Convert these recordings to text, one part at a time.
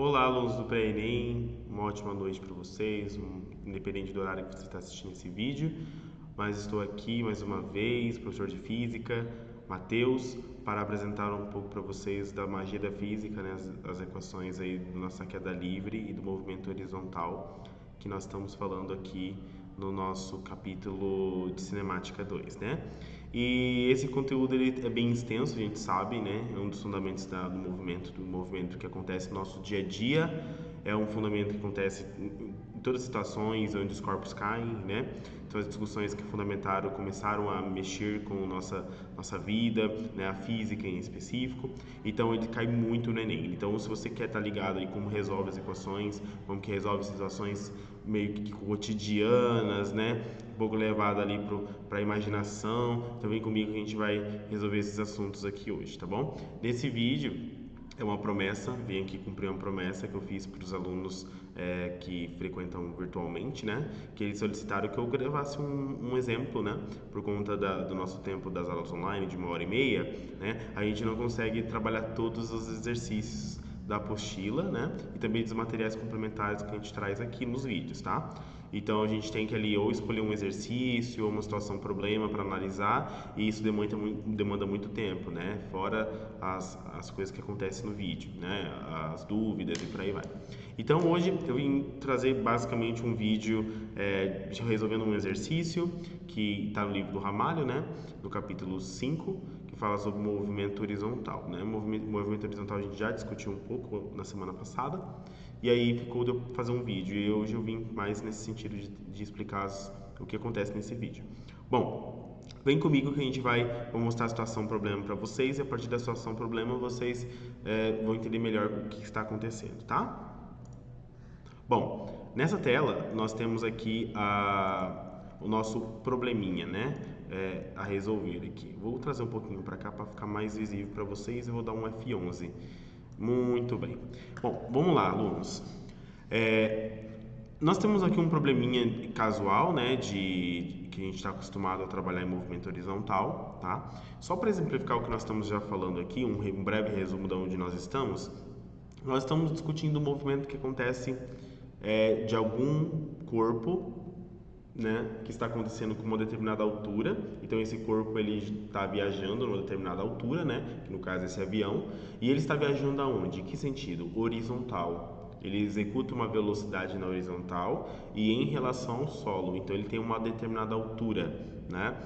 Olá, alunos do Pré-ENEM, uma ótima noite para vocês, independente do horário que você está assistindo esse vídeo, mas estou aqui mais uma vez, professor de Física, Matheus, para apresentar um pouco para vocês da magia da física, né, as equações aí da nossa queda livre e do movimento horizontal, que nós estamos falando aqui no nosso capítulo de Cinemática 2, né? E esse conteúdo ele é bem extenso, a gente sabe, né? É um dos fundamentos do movimento que acontece no nosso dia a dia. É um fundamento que acontece em todas as situações onde os corpos caem, né? Então as discussões que fundamentaram começaram a mexer com nossa vida, né? A física em específico. Então ele cai muito no Enem. Então se você quer estar ligado aí como resolve as equações, como que resolve situações meio que cotidianas, né? Um pouco levado ali para a imaginação. Então vem comigo que a gente vai resolver esses assuntos aqui hoje, tá bom? Nesse vídeo é uma promessa, vim aqui cumprir uma promessa que eu fiz para os alunos que frequentam virtualmente, né? Que eles solicitaram que eu gravasse um exemplo, né? Por conta do nosso tempo das aulas online, de 1h30, né? A gente não consegue trabalhar todos os exercícios da apostila, né? E também dos materiais complementares que a gente traz aqui nos vídeos, tá? Então a gente tem que ali ou escolher um exercício ou uma situação problema para analisar e isso demanda muito tempo, né? Fora as coisas que acontecem no vídeo, né? As dúvidas e por aí vai. Então hoje eu vim trazer basicamente um vídeo resolvendo um exercício que está no livro do Ramalho, né? No capítulo 5, que fala sobre movimento horizontal, né? Movimento horizontal a gente já discutiu um pouco na semana passada. E aí ficou de eu fazer um vídeo e hoje eu vim mais nesse sentido de explicar o que acontece nesse vídeo. Bom, vem comigo que a gente vou mostrar a situação problema para vocês e a partir da situação problema vocês vão entender melhor o que está acontecendo, tá? Bom, nessa tela nós temos aqui o nosso probleminha, né? A resolver aqui. Vou trazer um pouquinho para cá para ficar mais visível para vocês e vou dar um F11. Muito bem. Bom, vamos lá, alunos. Nós temos aqui um probleminha casual, né, que a gente está acostumado a trabalhar em movimento horizontal, tá? Só para exemplificar o que nós estamos já falando aqui, um breve resumo de onde nós estamos discutindo um movimento que acontece de algum corpo, né, que está acontecendo com uma determinada altura. Então esse corpo ele está viajando numa determinada altura, né, que no caso é esse avião, e ele está viajando aonde? Em que sentido? Horizontal. Ele executa uma velocidade na horizontal e em relação ao solo. Então ele tem uma determinada altura, né?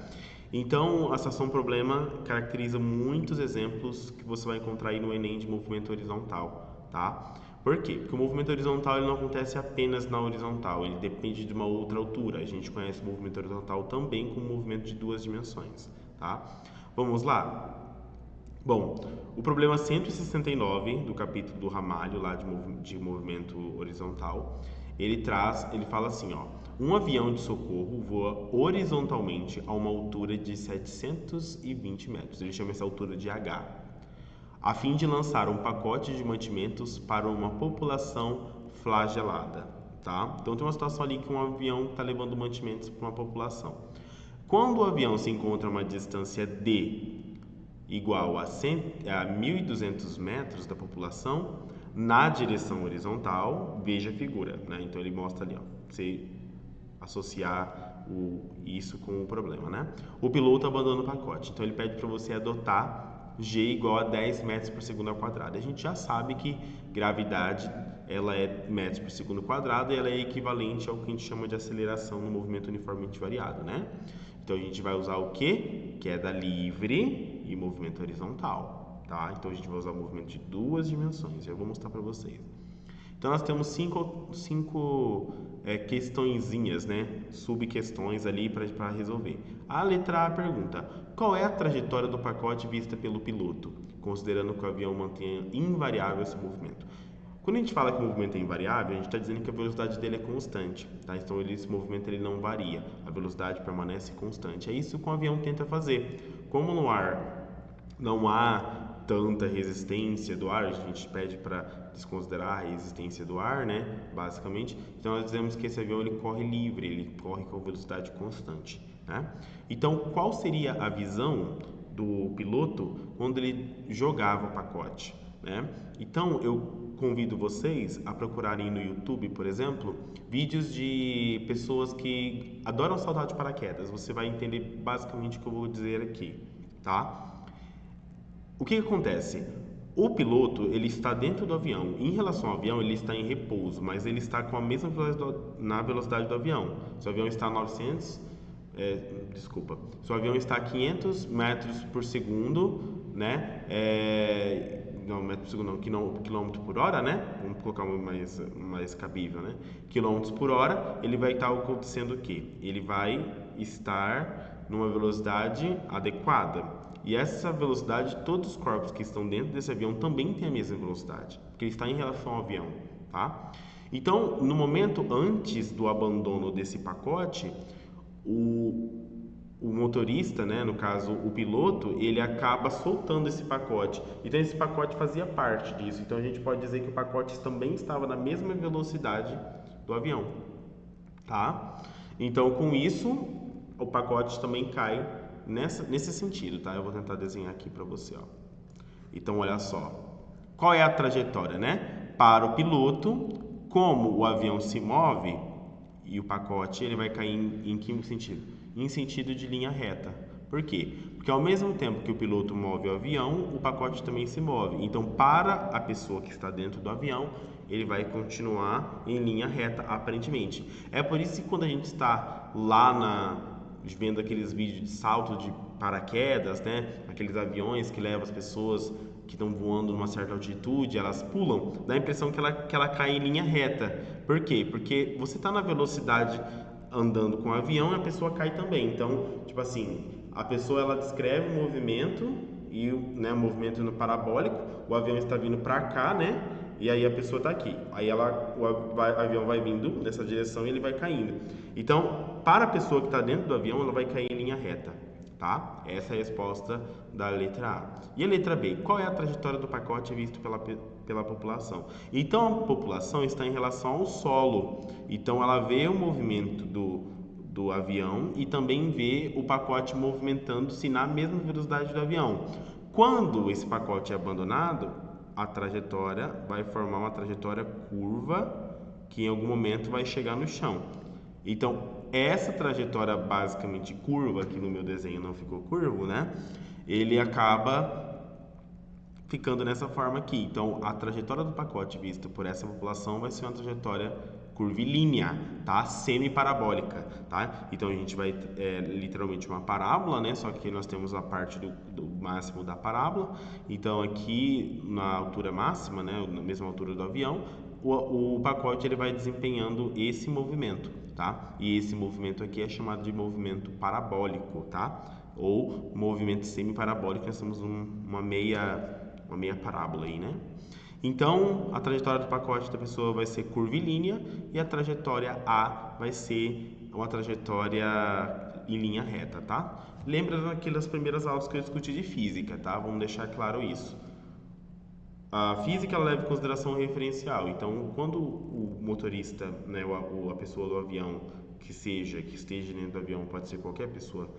Então a situação problema caracteriza muitos exemplos que você vai encontrar aí no Enem de movimento horizontal, tá? Por quê? Porque o movimento horizontal ele não acontece apenas na horizontal, ele depende de uma outra altura. A gente conhece o movimento horizontal também como movimento de duas dimensões, tá? Vamos lá? Bom, o problema 169 do capítulo do Ramalho, lá de movimento horizontal, ele fala assim, ó, um avião de socorro voa horizontalmente a uma altura de 720 metros, ele chama essa altura de H, a fim de lançar um pacote de mantimentos para uma população flagelada, tá? Então tem uma situação ali que um avião está levando mantimentos para uma população. Quando o avião se encontra a uma distância d igual a 1.200 metros da população, na direção horizontal, veja a figura, né? Então ele mostra ali, ó, você associar isso com o problema, né? O piloto abandona o pacote, então ele pede para você adotar G igual a 10 metros por segundo ao quadrado. A gente já sabe que gravidade ela é metros por segundo quadrado e ela é equivalente ao que a gente chama de aceleração no movimento uniformemente variado, né? Então a gente vai usar o quê? Queda livre e movimento horizontal, tá? Então a gente vai usar o movimento de duas dimensões. Eu vou mostrar para vocês. Então nós temos cinco questõezinhas, né? Subquestões ali para resolver. A letra A pergunta: qual é a trajetória do pacote vista pelo piloto, considerando que o avião mantenha invariável esse movimento? Quando a gente fala que o movimento é invariável, a gente está dizendo que a velocidade dele é constante, tá? Então esse movimento ele não varia, a velocidade permanece constante. É isso que o avião tenta fazer. Como no ar não há tanta resistência do ar, a gente pede para desconsiderar a resistência do ar, né, basicamente. Então nós dizemos que esse avião ele corre livre, ele corre com velocidade constante, né? Então qual seria a visão do piloto quando ele jogava o pacote, né? Então eu convido vocês a procurarem no YouTube, por exemplo, vídeos de pessoas que adoram saltar de paraquedas. Você vai entender basicamente o que eu vou dizer aqui, tá? O que acontece? O piloto, ele está dentro do avião. Em relação ao avião, ele está em repouso, mas ele está com a mesma velocidade do avião. Se o avião está a 900, se o avião está a 500 metros por segundo, né? Não, metro por segundo não, quilômetro por hora, né? Vamos colocar mais cabível, né? Quilômetros por hora, ele vai estar acontecendo o quê? Ele vai estar numa velocidade adequada. E essa velocidade, todos os corpos que estão dentro desse avião também têm a mesma velocidade, porque ele está em relação ao avião, tá? Então, no momento antes do abandono desse pacote, o motorista, né, no caso o piloto, ele acaba soltando esse pacote. Então, esse pacote fazia parte disso. Então, a gente pode dizer que o pacote também estava na mesma velocidade do avião, tá? Então, com isso, o pacote também cai nesse sentido, tá? Eu vou tentar desenhar aqui para você, ó. Então, olha só. Qual é a trajetória, né? Para o piloto, como o avião se move e o pacote, ele vai cair em que sentido? Em sentido de linha reta. Por quê? Porque ao mesmo tempo que o piloto move o avião, o pacote também se move. Então, para a pessoa que está dentro do avião, ele vai continuar em linha reta, aparentemente. É por isso que quando a gente está lá vendo aqueles vídeos de salto de paraquedas, né? Aqueles aviões que levam as pessoas que estão voando numa certa altitude, elas pulam, dá a impressão que ela cai em linha reta. Por quê? Porque você está na velocidade andando com o avião e a pessoa cai também. Então, tipo assim, a pessoa ela descreve o movimento e né, o movimento no parabólico, o avião está vindo para cá, né? E aí a pessoa está aqui. Aí o avião vai vindo nessa direção e ele vai caindo. Então, para a pessoa que está dentro do avião, ela vai cair em linha reta, tá? Essa é a resposta da letra A. E a letra B? Qual é a trajetória do pacote visto pela população? Então, a população está em relação ao solo. Então, ela vê o movimento do avião e também vê o pacote movimentando-se na mesma velocidade do avião. Quando esse pacote é abandonado, a trajetória vai formar uma trajetória curva que em algum momento vai chegar no chão. Então, essa trajetória basicamente curva, que no meu desenho não ficou curvo, né? Ele acaba ficando nessa forma aqui. Então, a trajetória do pacote vista por essa população vai ser uma trajetória curvilínea, tá? Semi-parabólica, tá? Então, a gente vai, literalmente uma parábola, né? Só que nós temos a parte do máximo da parábola. Então, aqui na altura máxima, né? Na mesma altura do avião, o pacote ele vai desempenhando esse movimento, tá? E esse movimento aqui é chamado de movimento parabólico, tá? Ou movimento semi-parabólico, nós temos uma meia parábola aí, né? Então, a trajetória do pacote da pessoa vai ser curvilínea e a trajetória A vai ser uma trajetória em linha reta, tá? Lembra daquelas primeiras aulas que eu discuti de física, tá? Vamos deixar claro isso. A física ela leva em consideração o referencial. Então, quando o motorista, né, a pessoa do avião que esteja dentro do avião, pode ser qualquer pessoa,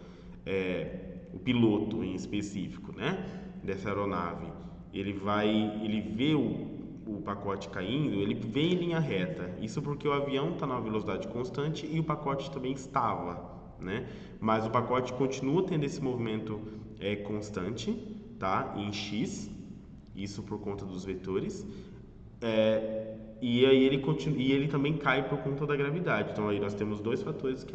o piloto em específico, né, dessa aeronave, ele vê o pacote caindo, ele vem em linha reta. Isso porque o avião está numa velocidade constante e o pacote também estava, né? Mas o pacote continua tendo esse movimento constante, tá? Em x, isso por conta dos vetores. E aí ele também cai por conta da gravidade. Então aí nós temos dois fatores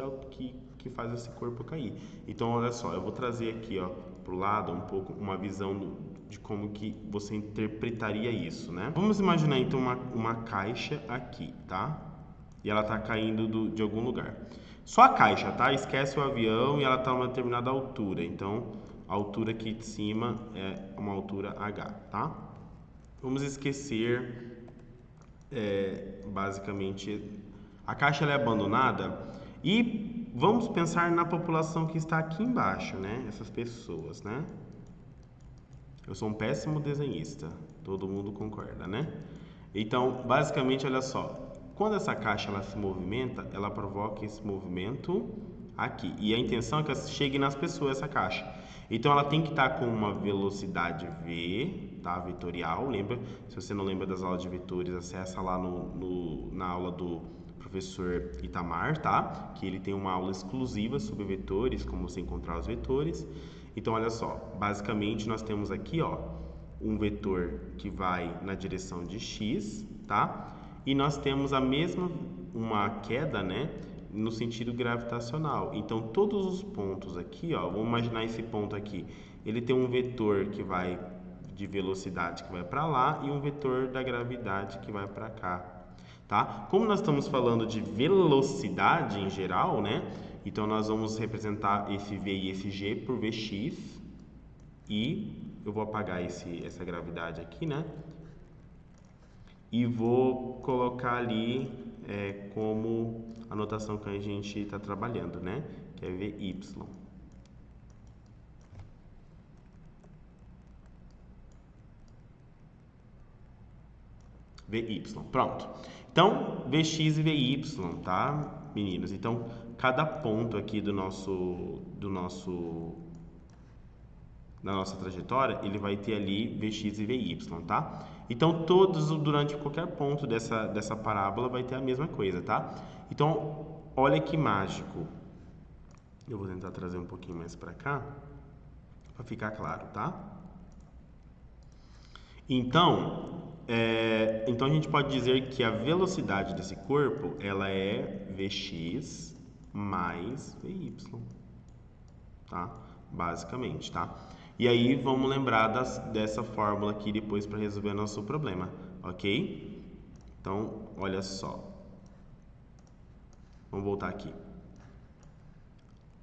que fazem esse corpo cair. Então olha só, eu vou trazer aqui, ó, pro lado um pouco uma visão de como que você interpretaria isso, né? Vamos imaginar então uma caixa aqui, tá? E ela tá caindo de algum lugar. Só a caixa, tá? Esquece o avião e ela tá a uma determinada altura. Então a altura aqui de cima é uma altura H, tá? Vamos esquecer basicamente a caixa ela é abandonada e vamos pensar na população que está aqui embaixo, né? Essas pessoas, né? Eu sou um péssimo desenhista, todo mundo concorda, né? Então, basicamente, olha só, quando essa caixa ela se movimenta, ela provoca esse movimento aqui. E a intenção é que chegue nas pessoas essa caixa. Então ela tem que estar com uma velocidade v, tá? Vetorial. Lembra? Se você não lembra das aulas de vetores, acessa lá na aula do professor Itamar, tá? Que ele tem uma aula exclusiva sobre vetores, como você encontrar os vetores. Então olha só, basicamente nós temos aqui, ó, um vetor que vai na direção de x, tá? E nós temos uma queda, né, no sentido gravitacional. Então todos os pontos aqui, ó, vamos imaginar esse ponto aqui, ele tem um vetor que vai de velocidade que vai para lá e um vetor da gravidade que vai para cá, tá? Como nós estamos falando de velocidade em geral, né? Então nós vamos representar esse v e esse g por vx e eu vou apagar essa gravidade aqui, né? E vou colocar ali como a notação que a gente está trabalhando, né? Que é vy. Vy, pronto. Então, Vx e Vy, tá, meninos? Então, cada ponto aqui da nossa trajetória, ele vai ter ali Vx e Vy, tá? Então, durante qualquer ponto dessa parábola, vai ter a mesma coisa, tá? Então, olha que mágico. Eu vou tentar trazer um pouquinho mais para cá, para ficar claro, tá? Então, então a gente pode dizer que a velocidade desse corpo, ela é Vx mais Vy, tá? Basicamente, tá? E aí vamos lembrar dessa fórmula aqui depois para resolver nosso problema, ok? Então, olha só. Vamos voltar aqui.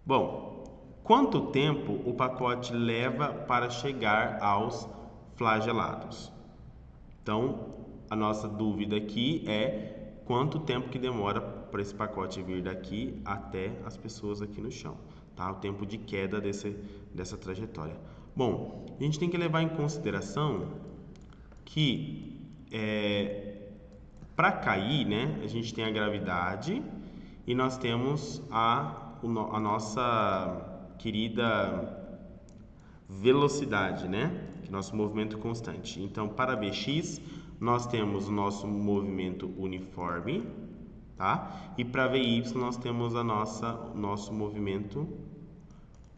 Bom, quanto tempo o pacote leva para chegar aos flagelados? Então, a nossa dúvida aqui é quanto tempo que demora para esse pacote vir daqui até as pessoas aqui no chão, tá? O tempo de queda dessa trajetória. Bom, a gente tem que levar em consideração que para cair, né, a gente tem a gravidade e nós temos a nossa querida velocidade, né? Que é nosso movimento constante. Então, para Vx, nós temos o nosso movimento uniforme, tá? E para Vy, nós temos nosso movimento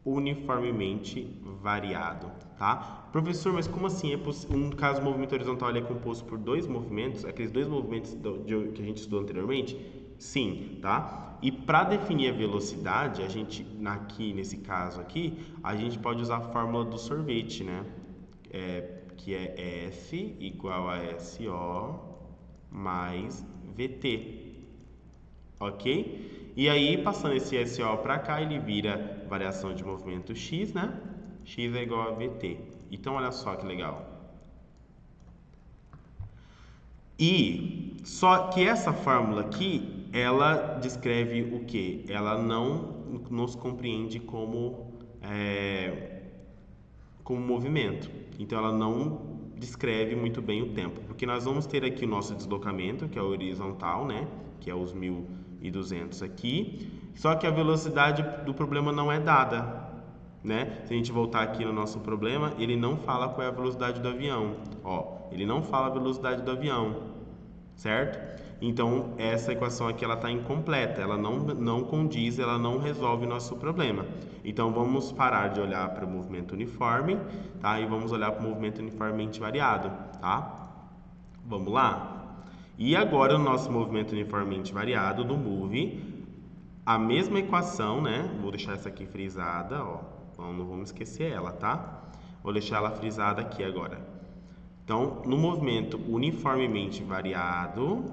uniformemente variado, tá? Professor, mas como assim? Um caso, o movimento horizontal ele é composto por dois movimentos, aqueles dois movimentos que a gente estudou anteriormente? Sim, tá? E para definir a velocidade, a gente, aqui nesse caso aqui, a gente pode usar a fórmula do sorvete, né? Que é F igual a SO mais VT, ok? E aí, passando esse SO para cá, ele vira variação de movimento X, né? X é igual a VT. Então, olha só que legal. E só que essa fórmula aqui, ela descreve o quê? Ela não nos compreende como movimento. Então, ela não descreve muito bem o tempo, porque nós vamos ter aqui o nosso deslocamento, que é o horizontal, né? Que é os 1.200 aqui. Só que a velocidade do problema não é dada, né? Se a gente voltar aqui no nosso problema, ele não fala qual é a velocidade do avião. Ó, ele não fala a velocidade do avião, certo? Então, essa equação aqui ela está incompleta, ela não condiz, ela não resolve o nosso problema. Então, vamos parar de olhar para o movimento uniforme, tá? E vamos olhar para o movimento uniformemente variado, tá? Vamos lá? E agora, o nosso movimento uniformemente variado do MOVE, a mesma equação, né? Vou deixar essa aqui frisada, ó. Então, não vamos esquecer ela, tá? Vou deixar ela frisada aqui agora. Então, no movimento uniformemente variado,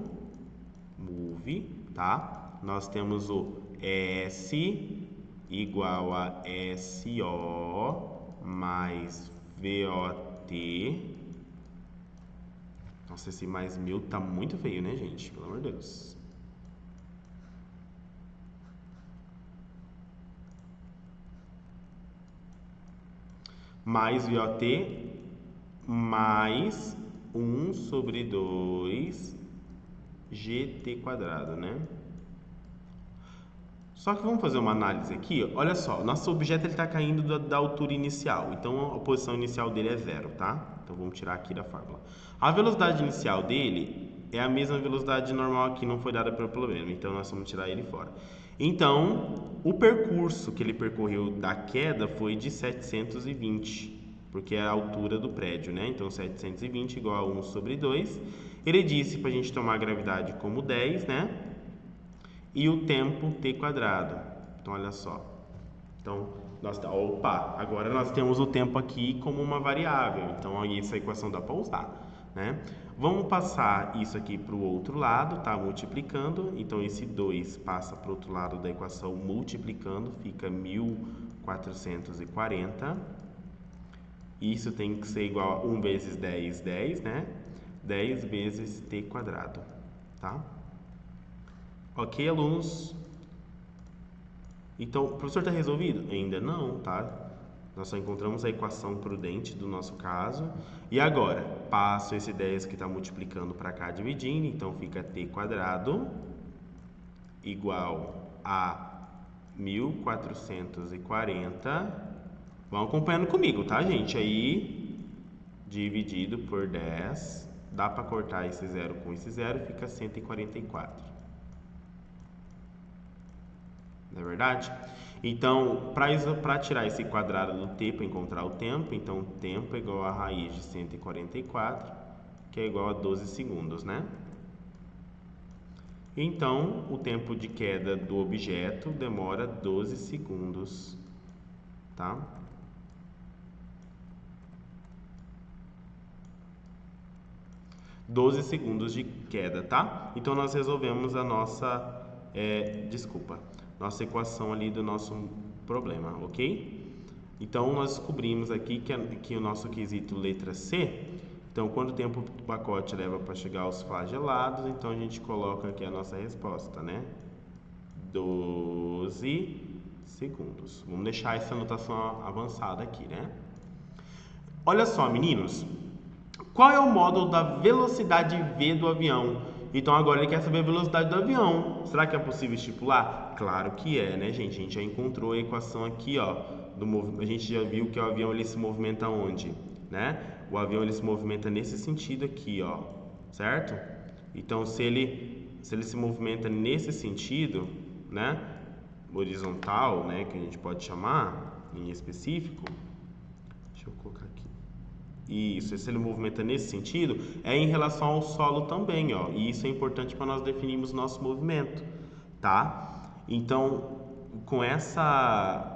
MOVE, tá? Nós temos o S igual a SO mais VOT. Nossa, esse mais 1000 tá muito feio, né, gente? Pelo amor de Deus. Mais VOT mais 1 sobre 2 GT quadrado, né? Só que vamos fazer uma análise aqui. Olha só, nosso objeto está caindo da altura inicial, então a posição inicial dele é zero, tá? Então vamos tirar aqui da fórmula. A velocidade inicial dele é a mesma velocidade normal que não foi dada pelo problema, então nós vamos tirar ele fora. Então, o percurso que ele percorreu da queda foi de 720, porque é a altura do prédio, né? Então 720 igual a 1 sobre 2. Ele disse para a gente tomar a gravidade como 10, né? E o tempo t quadrado. Então, olha só. Então, agora nós temos o tempo aqui como uma variável. Então, aí essa equação dá para usar, né? Vamos passar isso aqui para o outro lado, tá? Multiplicando. Então, esse 2 passa para o outro lado da equação multiplicando, fica 1440. Isso tem que ser igual a 1 vezes 10, 10, né? 10 vezes t quadrado, tá? Ok, alunos? Então, o professor está resolvido? Ainda não, tá? Nós só encontramos a equação prudente do nosso caso. E agora, passo esse 10 que está multiplicando para cá, dividindo. Então, fica t quadrado igual a 1440. Vão acompanhando comigo, tá, gente? Aí, dividido por 10. Dá para cortar esse zero com esse zero, fica 144. Não é verdade? Então, para tirar esse quadrado do t, para encontrar o tempo, então tempo é igual a raiz de 144, que é igual a 12 segundos, né? Então, o tempo de queda do objeto demora 12 segundos, tá? Doze segundos de queda, tá? Então, nós resolvemos a nossa equação ali do nosso problema, ok? Então, nós descobrimos aqui que o nosso quesito letra C, então, quanto tempo o pacote leva para chegar aos flagelados, então a gente coloca aqui a nossa resposta, né? 12 segundos. Vamos deixar essa anotação avançada aqui, né? Olha só, meninos. Qual é o módulo da velocidade V do avião? Então agora ele quer saber a velocidade do avião. Será que é possível estipular? Claro que é, né, gente? A gente já encontrou a equação aqui, ó. A gente já viu que o avião ele se movimenta onde, né? O avião ele se movimenta nesse sentido aqui, ó, certo? Então se ele se movimenta nesse sentido, né, horizontal, né, que a gente pode chamar em específico. Deixa eu colocar aqui. Isso, se ele movimenta nesse sentido, é em relação ao solo também, ó. E isso é importante para nós definirmos nosso movimento, tá? Então, com essas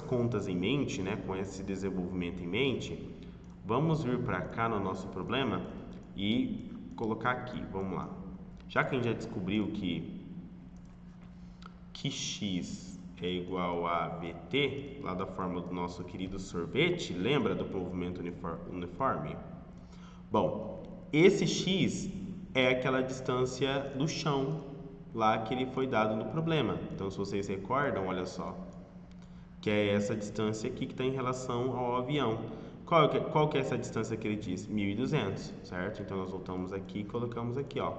contas em mente, né, com esse desenvolvimento em mente, vamos vir para cá no nosso problema e colocar aqui, vamos lá. Já que a gente já descobriu que x é igual a VT, lá da forma do nosso querido sorvete, lembra do movimento uniforme? Bom, esse x é aquela distância do chão lá que ele foi dado no problema. Então, se vocês recordam, olha só, que é essa distância aqui que está em relação ao avião. Qual que é essa distância que ele diz? 1.200, certo? Então, nós voltamos aqui e colocamos aqui, ó.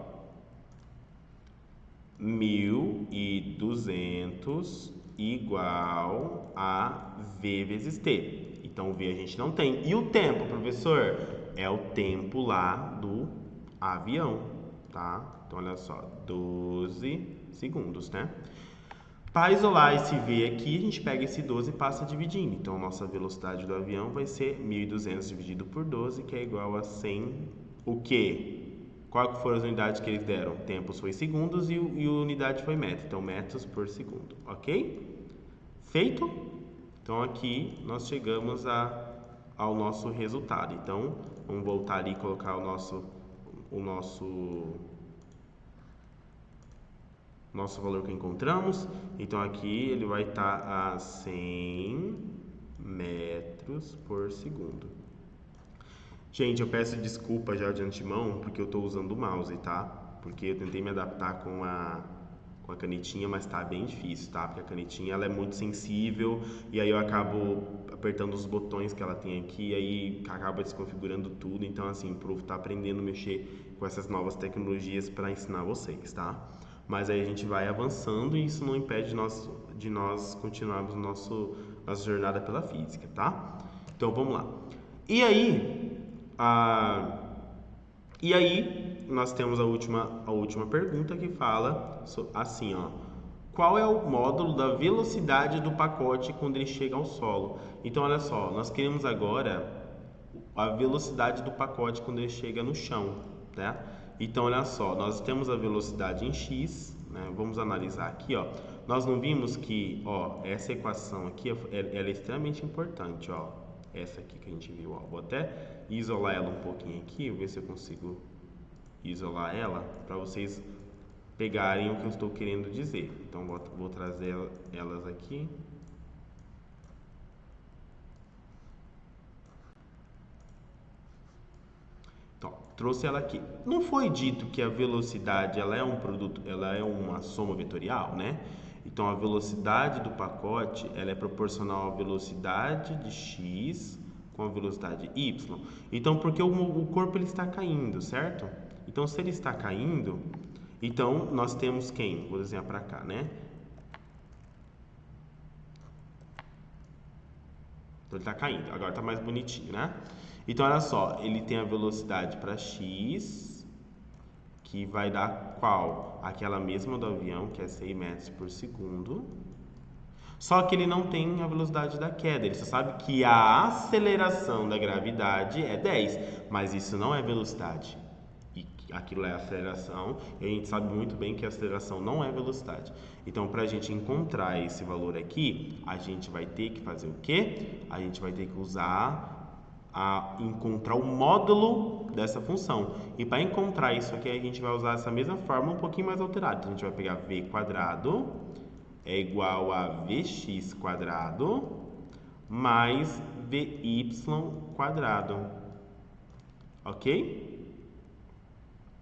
1.200 igual a V vezes T. Então, V a gente não tem. E o tempo, professor? É o tempo lá do avião, tá? Então, olha só, 12 segundos, né? Para isolar esse V aqui, a gente pega esse 12 e passa dividindo. Então, a nossa velocidade do avião vai ser 1.200 dividido por 12, que é igual a 100, o quê? Qual foram as unidades que eles deram? Tempos foi segundos e a unidade foi metro. Então, metros por segundo, ok? Feito? Então, aqui nós chegamos ao nosso resultado. Então, vamos voltar ali e colocar o nosso valor que encontramos. Então, aqui ele vai estar a 100 metros por segundo. Gente, eu peço desculpa já de antemão, porque eu estou usando o mouse, tá? Porque eu tentei me adaptar com a canetinha, mas tá bem difícil, tá? Porque a canetinha ela é muito sensível e aí eu acabo apertando os botões que ela tem aqui e aí acaba desconfigurando tudo. Então, assim, o prof tá aprendendo a mexer com essas novas tecnologias para ensinar vocês, tá? Mas aí a gente vai avançando e isso não impede de nós continuarmos nossa jornada pela física, tá? Então vamos lá. E aí, a, e aí nós temos a última pergunta que fala assim, ó. Qual é o módulo da velocidade do pacote quando ele chega ao solo? Então, olha só, nós queremos agora a velocidade do pacote quando ele chega no chão, né? Então, olha só, nós temos a velocidade em x, né? Vamos analisar aqui, ó. Nós não vimos que, ó, essa equação aqui, ela é extremamente importante, ó. Essa aqui que a gente viu, ó. Vou até isolar ela um pouquinho aqui, ver se eu consigo isolar ela para vocês pegarem o que eu estou querendo dizer. Então, vou trazer elas aqui. Então, trouxe ela aqui. Não foi dito que a velocidade ela é um produto, ela é uma soma vetorial, né? Então, a velocidade do pacote ela é proporcional à velocidade de x com a velocidade y. Então, porque o corpo ele está caindo, certo? Então, se ele está caindo, então nós temos quem? Vou desenhar para cá, né? Então, ele está caindo. Agora está mais bonitinho, né? Então, olha só, ele tem a velocidade para x, que vai dar qual? Aquela mesma do avião, que é 6 metros por segundo. Só que ele não tem a velocidade da queda, ele só sabe que a aceleração da gravidade é 10, mas isso não é velocidade. E aquilo é aceleração, e a gente sabe muito bem que a aceleração não é velocidade. Então, para a gente encontrar esse valor aqui, a gente vai ter que fazer o quê? A gente vai ter que encontrar o módulo dessa função. E para encontrar isso aqui, a gente vai usar essa mesma fórmula um pouquinho mais alterada. Então, a gente vai pegar v quadrado é igual a vx quadrado mais vy quadrado. Ok?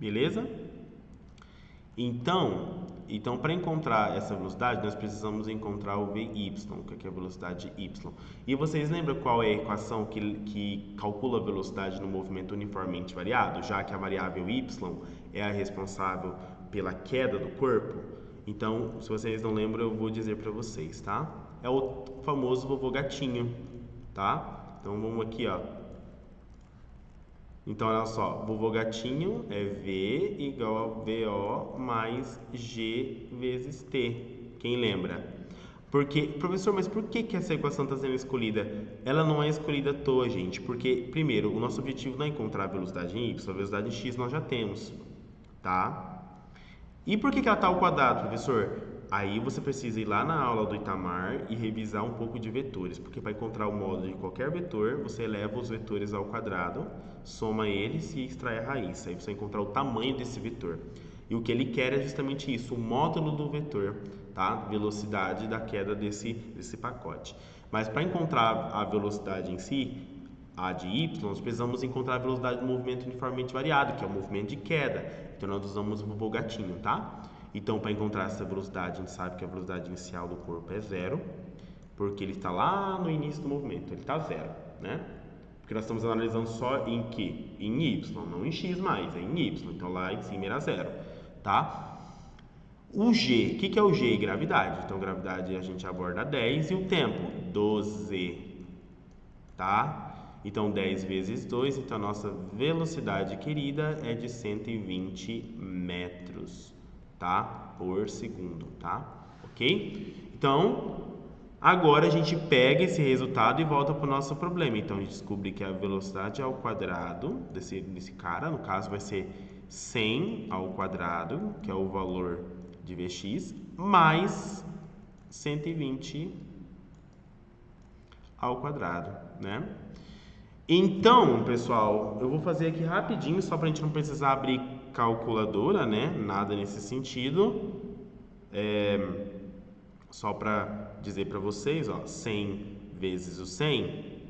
Beleza? Então para encontrar essa velocidade, nós precisamos encontrar o vy, que é a velocidade y. E vocês lembram qual é a equação que calcula a velocidade no movimento uniformemente variado, já que a variável y é a responsável pela queda do corpo? Então, se vocês não lembram, eu vou dizer para vocês, tá? É o famoso vovô gatinho, tá? Então, vamos aqui, ó. Então, olha só, vovô gatinho é V igual a VO mais G vezes T. Quem lembra? Porque, professor, mas por que essa equação está sendo escolhida? Ela não é escolhida à toa, gente, porque, primeiro, o nosso objetivo não é encontrar a velocidade em Y, a velocidade em X nós já temos, tá? E por que ela está ao quadrado, professor? Aí você precisa ir lá na aula do Itamar e revisar um pouco de vetores, porque para encontrar o módulo de qualquer vetor, você eleva os vetores ao quadrado, soma eles e extrai a raiz. Aí você vai encontrar o tamanho desse vetor. E o que ele quer é justamente isso, o módulo do vetor, tá? Velocidade da queda desse pacote. Mas para encontrar a velocidade em si, a de y, nós precisamos encontrar a velocidade do movimento uniformemente variado, que é o movimento de queda. Então, nós usamos o vovô gatinho, tá? Então, para encontrar essa velocidade, a gente sabe que a velocidade inicial do corpo é zero, porque ele está lá no início do movimento, ele está zero, né? Porque nós estamos analisando só em quê? Em y, não em x mais, é em y. Então, lá em cima era zero, tá? O g, o que é o g? Gravidade. Então, gravidade a gente aborda 10 e o tempo? 12, tá? Então, 10 vezes 2, então a nossa velocidade querida é de 120 metros, tá? Por segundo, tá? Ok? Então, agora a gente pega esse resultado e volta para o nosso problema. Então, a gente descobre que a velocidade ao quadrado desse cara, no caso, vai ser 100 ao quadrado, que é o valor de Vx, mais 120 ao quadrado, né? Então, pessoal, eu vou fazer aqui rapidinho, só para a gente não precisar abrir calculadora, né? Nada nesse sentido. Só para dizer para vocês, ó, 100 vezes o 100,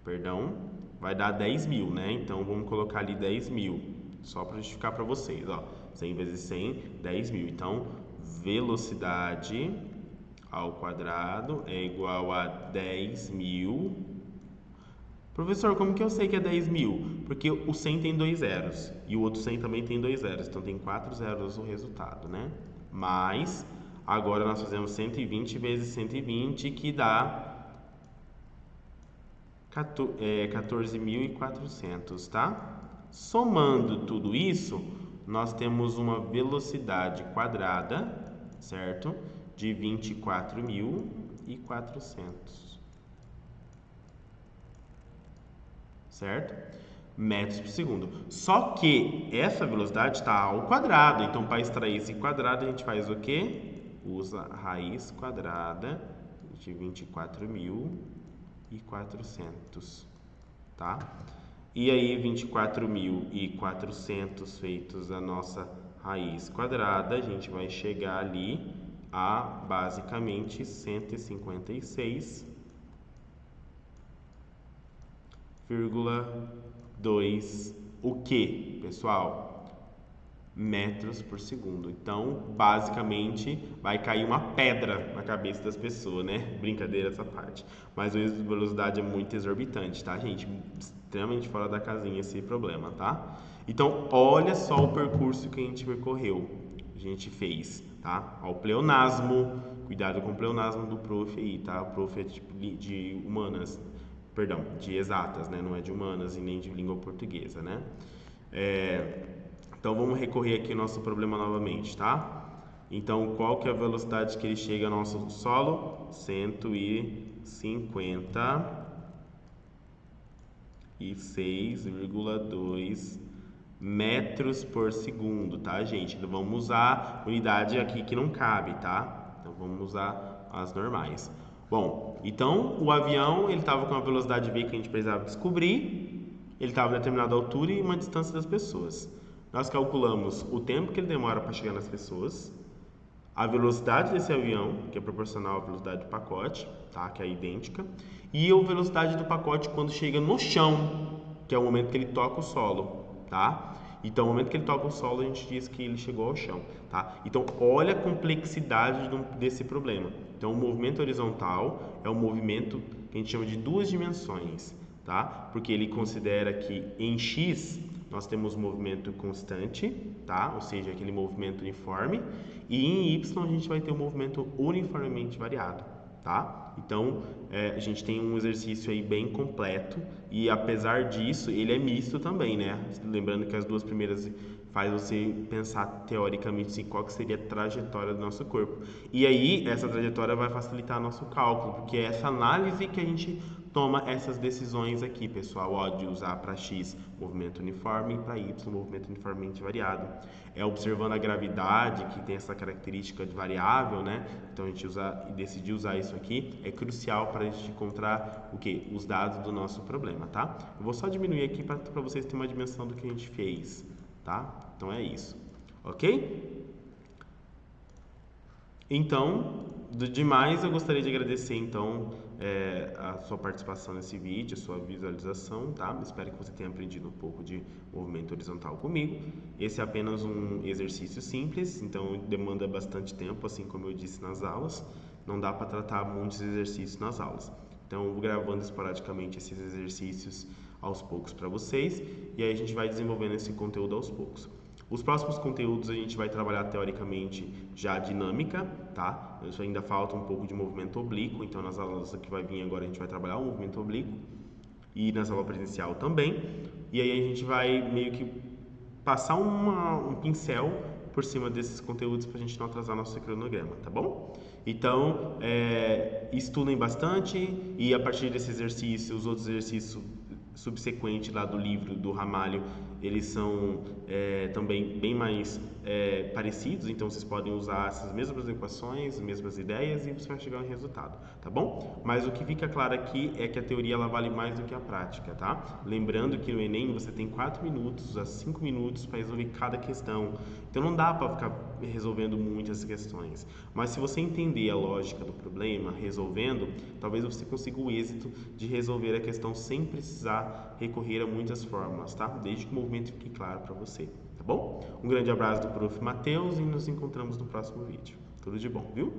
perdão, vai dar 10 mil, né? Então, vamos colocar ali 10 mil, só para justificar para vocês, ó. 100 vezes 100, 10 mil. Então, velocidade ao quadrado é igual a 10 mil. Professor, como que eu sei que é 10 mil? Porque o 100 tem 2 zeros e o outro 100 também tem 2 zeros, então tem 4 zeros o resultado, né? mais, agora nós fazemos 120 vezes 120, que dá 14.400, tá? Somando tudo isso, nós temos uma velocidade quadrada, certo? De 24.400, certo? Metros por segundo. Só que essa velocidade está ao quadrado, então para extrair esse quadrado a gente faz o quê? Usa a raiz quadrada de 24.400, tá? E aí 24.400 feitos a nossa raiz quadrada, a gente vai chegar ali a basicamente 156,2 o que, pessoal? Metros por segundo. Então, basicamente, vai cair uma pedra na cabeça das pessoas, né? Brincadeira essa parte. Mas a velocidade é muito exorbitante, tá, gente? Extremamente fora da casinha esse problema, tá? Então, olha só o percurso que a gente percorreu. A gente fez, tá? Ó, o pleonasmo. Cuidado com o pleonasmo do prof aí, tá? O prof é de humanas, perdão, de exatas, né? Não é de humanas e nem de língua portuguesa, né? Então vamos recorrer aqui ao nosso problema novamente, tá? Então qual que é a velocidade que ele chega ao nosso solo? 156,2 metros por segundo, tá, gente? Então vamos usar unidade aqui que não cabe, tá? Então vamos usar as normais. Bom, então o avião ele estava com uma velocidade V que a gente precisava descobrir, ele estava a determinada altura e uma distância das pessoas. Nós calculamos o tempo que ele demora para chegar nas pessoas, a velocidade desse avião, que é proporcional à velocidade do pacote, tá? Que é idêntica, e a velocidade do pacote quando chega no chão, que é o momento que ele toca o solo, tá? Então, no momento que ele toca o solo, a gente diz que ele chegou ao chão, tá? Então, olha a complexidade desse problema. Então, o movimento horizontal é um movimento que a gente chama de duas dimensões, tá? Porque ele considera que em x nós temos movimento constante, tá? Ou seja, aquele movimento uniforme, e em y a gente vai ter um movimento uniformemente variado, tá? Então, a gente tem um exercício aí bem completo e apesar disso, ele é misto também, né? Lembrando que as duas primeiras faz você pensar teoricamente assim, qual que seria a trajetória do nosso corpo. E aí, essa trajetória vai facilitar nosso cálculo, porque é essa análise que a gente toma essas decisões aqui, pessoal, ó, de usar para X movimento uniforme e para Y movimento uniformemente variado. É observando a gravidade, que tem essa característica de variável, né? Então a gente decidiu usar isso aqui, é crucial para a gente encontrar o que? Os dados do nosso problema, tá? Eu vou só diminuir aqui para vocês terem uma dimensão do que a gente fez, tá? Então é isso, ok? Então, demais, eu gostaria de agradecer então a sua participação nesse vídeo, a sua visualização, tá? Espero que você tenha aprendido um pouco de movimento horizontal comigo. Esse é apenas um exercício simples, então demanda bastante tempo, assim como eu disse nas aulas. Não dá para tratar muitos exercícios nas aulas. Então, eu vou gravando esporadicamente esses exercícios aos poucos para vocês e aí a gente vai desenvolvendo esse conteúdo aos poucos. Os próximos conteúdos a gente vai trabalhar teoricamente já a dinâmica, tá? Isso ainda falta um pouco de movimento oblíquo, então nas aulas que vai vir agora a gente vai trabalhar o movimento oblíquo e nas aulas presencial também. E aí a gente vai meio que passar um pincel por cima desses conteúdos para a gente não atrasar nosso cronograma, tá bom? Então, estudem bastante e a partir desse exercício, os outros exercícios subsequentes lá do livro do Ramalho, eles são também bem mais parecidos, então vocês podem usar essas mesmas equações, as mesmas ideias e você vai chegar a um resultado, tá bom? Mas o que fica claro aqui é que a teoria ela vale mais do que a prática, tá? Lembrando que no Enem você tem 4 minutos a 5 minutos para resolver cada questão, então não dá para ficar resolvendo muitas questões, mas se você entender a lógica do problema, resolvendo, talvez você consiga o êxito de resolver a questão sem precisar recorrer a muitas fórmulas, tá? Desde que o movimento fique claro para você, tá bom? Um grande abraço do Prof. Matheus e nos encontramos no próximo vídeo. Tudo de bom, viu?